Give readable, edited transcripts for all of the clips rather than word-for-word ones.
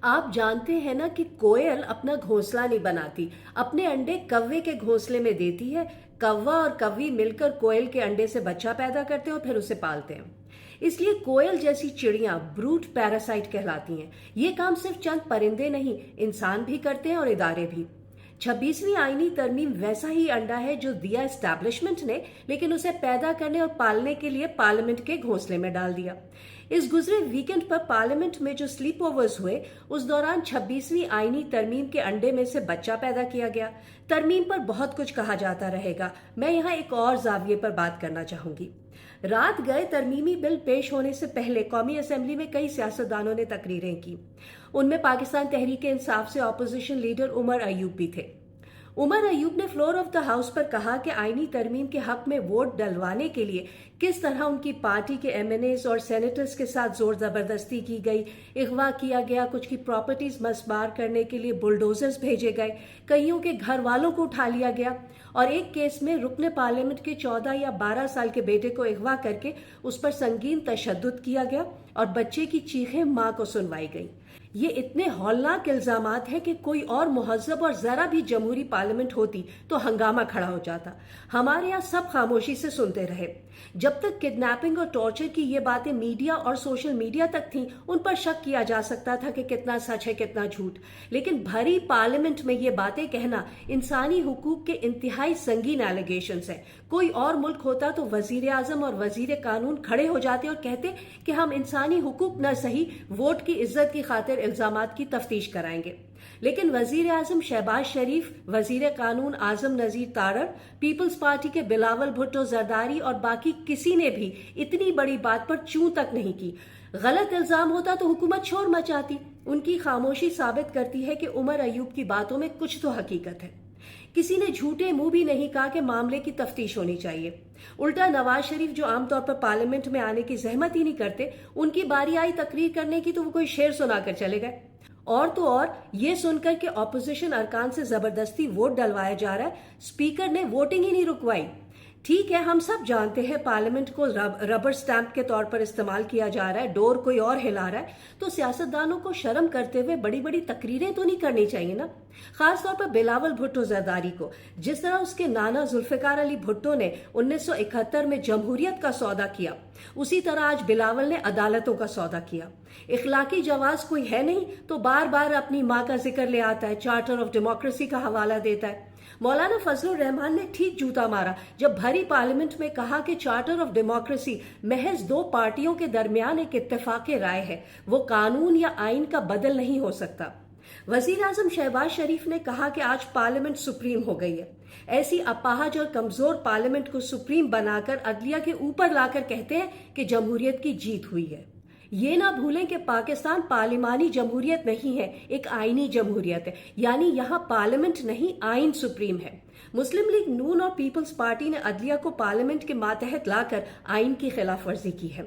آپ جانتے ہیں نا کہ کوئل اپنا گھونسلہ نہیں بناتی، اپنے انڈے کوے کے گھونسلے میں دیتی ہے۔ کوا اور کوی مل کر کوئل کے انڈے سے بچہ پیدا کرتے ہیں اور پھر اسے پالتے ہیں۔ اس لیے کوئل جیسی چڑیاں بروٹ پیراسائٹ کہلاتی ہیں۔ یہ کام صرف چند پرندے نہیں، انسان بھی کرتے ہیں اور ادارے بھی۔ 26ویں آئینی ترمیم ویسا ہی انڈا ہے جو دیا اسٹیبلشمنٹ نے، لیکن اسے پیدا کرنے اور پالنے کے لیے پارلیمنٹ کے گھونسلے میں ڈال دیا۔ اس گزرے ویکنڈ پر پارلیمنٹ میں جو سلیپ اوورز ہوئے، اس دوران 26ویں آئینی ترمیم کے انڈے میں سے بچہ پیدا کیا گیا۔ ترمیم پر بہت کچھ کہا جاتا رہے گا، میں یہاں ایک اور زاویے پر بات کرنا چاہوں گی۔ رات گئے ترمیمی بل پیش ہونے سے پہلے قومی اسمبلی میں کئی سیاستدانوں نے تقریریں کی۔ ان میں پاکستان تحریک انصاف سے اپوزیشن لیڈر عمر ایوب بھی تھے۔ عمر ایوب نے فلور آف دا ہاؤس پر کہا کہ آئینی ترمیم کے حق میں ووٹ ڈلوانے کے لیے کس طرح ان کی پارٹی کے ایم این ایز اور سینیٹرز کے ساتھ زور زبردستی کی گئی، اغوا کیا گیا، کچھ کی پراپرٹیز مسمار کرنے کے لیے بلڈوزرز بھیجے گئے، کئیوں کے گھر والوں کو اٹھا لیا گیا، اور ایک کیس میں رکن پارلیمنٹ کے 14 یا 12 سال کے بیٹے کو اغوا کر کے اس پر سنگین تشدد کیا گیا اور بچے کی چیخیں ماں کو سنوائی گئی۔ یہ اتنے ہولناک الزامات ہیں کہ کوئی اور مہذب اور ذرا بھی جمہوری پارلیمنٹ ہوتی تو ہنگامہ کھڑا ہو جاتا۔ ہمارے یہاں سب خاموشی سے سنتے رہے۔ جب تک کڈنیپنگ اور ٹارچر کی یہ باتیں میڈیا اور سوشل میڈیا تک تھیں، ان پر شک کیا جا سکتا تھا کہ کتنا سچ ہے کتنا جھوٹ، لیکن بھری پارلیمنٹ میں یہ باتیں کہنا انسانی حقوق کے انتہائی سنگین ایلیگیشنز ہیں۔ کوئی اور ملک ہوتا تو وزیر اعظم اور وزیر قانون کھڑے ہو جاتے اور کہتے کہ ہم انسانی حقوق نہ صحیح ووٹ کی عزت کی خاطر الزامات کی تفتیش کرائیں گے، لیکن وزیر اعظم شہباز شریف، وزیر قانون اعظم نذیر تارڑ، پیپلز پارٹی کے بلاول بھٹو زرداری اور باقی کسی نے بھی اتنی بڑی بات پر چوں تک نہیں کی۔ غلط الزام ہوتا تو حکومت شور مچاتی۔ ان کی خاموشی ثابت کرتی ہے کہ عمر ایوب کی باتوں میں کچھ تو حقیقت ہے۔ کسی نے جھوٹے منہ بھی نہیں کہا کہ معاملے کی تفتیش ہونی چاہیے۔ الٹا نواز شریف جو عام طور پر پارلیمنٹ میں آنے کی زحمت ہی نہیں کرتے، ان کی باری آئی تقریر کرنے کی تو وہ کوئی شعر سنا کر چلے گئے۔ اور تو اور یہ سن کر کہ اپوزیشن ارکان سے زبردستی ووٹ ڈلوایا جا رہا ہے، اسپیکر نے ووٹنگ ہی نہیں رکوائی۔ ٹھیک ہے، ہم سب جانتے ہیں پارلیمنٹ کو ربر سٹیمپ کے طور پر استعمال کیا جا رہا ہے، ڈور کوئی اور ہلا رہا ہے، تو سیاستدانوں کو شرم کرتے ہوئے بڑی بڑی تقریریں تو نہیں کرنی چاہیے نا، خاص طور پر بلاول بھٹو زرداری کو۔ جس طرح اس کے نانا ذوالفقار علی بھٹو نے 1971 میں جمہوریت کا سودا کیا، اسی طرح آج بلاول نے عدالتوں کا سودا کیا۔ اخلاقی جواز کوئی ہے نہیں تو بار بار اپنی ماں کا ذکر لے آتا ہے، چارٹر آف ڈیموکریسی کا حوالہ دیتا ہے۔ مولانا فضل الرحمان نے ٹھیک جوتا مارا جب بھری پارلیمنٹ میں کہا کہ چارٹر آف ڈیموکریسی محض 2 پارٹیوں کے درمیان ایک اتفاق رائے ہے، وہ قانون یا آئین کا بدل نہیں ہو سکتا۔ وزیر اعظم شہباز شریف نے کہا کہ آج پارلیمنٹ سپریم ہو گئی ہے۔ ایسی اپاہج اور کمزور پارلیمنٹ کو سپریم بنا کر عدلیہ کے اوپر لا کر کہتے ہیں کہ جمہوریت کی جیت ہوئی ہے۔ یہ نہ بھولیں کہ پاکستان پارلیمانی جمہوریت نہیں ہے، ایک آئینی جمہوریت ہے، یعنی یہاں پارلیمنٹ نہیں آئین سپریم ہے۔ مسلم لیگ نون اور پیپلز پارٹی نے عدلیہ کو پارلیمنٹ کے ماتحت لا کر آئین کی خلاف ورزی کی ہے۔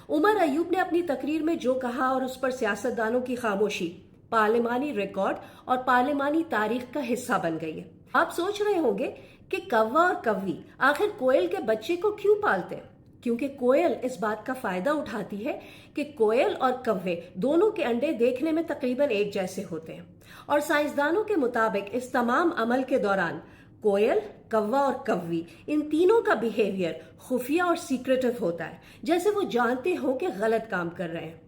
عمر ایوب نے اپنی تقریر میں جو کہا اور اس پر سیاستدانوں کی خاموشی پارلیمانی ریکارڈ اور پارلیمانی تاریخ کا حصہ بن گئی ہے۔ آپ سوچ رہے ہوں گے کہ کوا اور کوی آخر کوئل کے بچے کو کیوں پالتے ہیں؟ کیونکہ کوئل اس بات کا فائدہ اٹھاتی ہے کہ کوئل اور کوے دونوں کے انڈے دیکھنے میں تقریباً ایک جیسے ہوتے ہیں، اور سائنسدانوں کے مطابق اس تمام عمل کے دوران کوئل، کوا اور کوی ان تینوں کا بیہیویئر خفیہ اور سیکریٹو ہوتا ہے، جیسے وہ جانتے ہوں کہ غلط کام کر رہے ہیں۔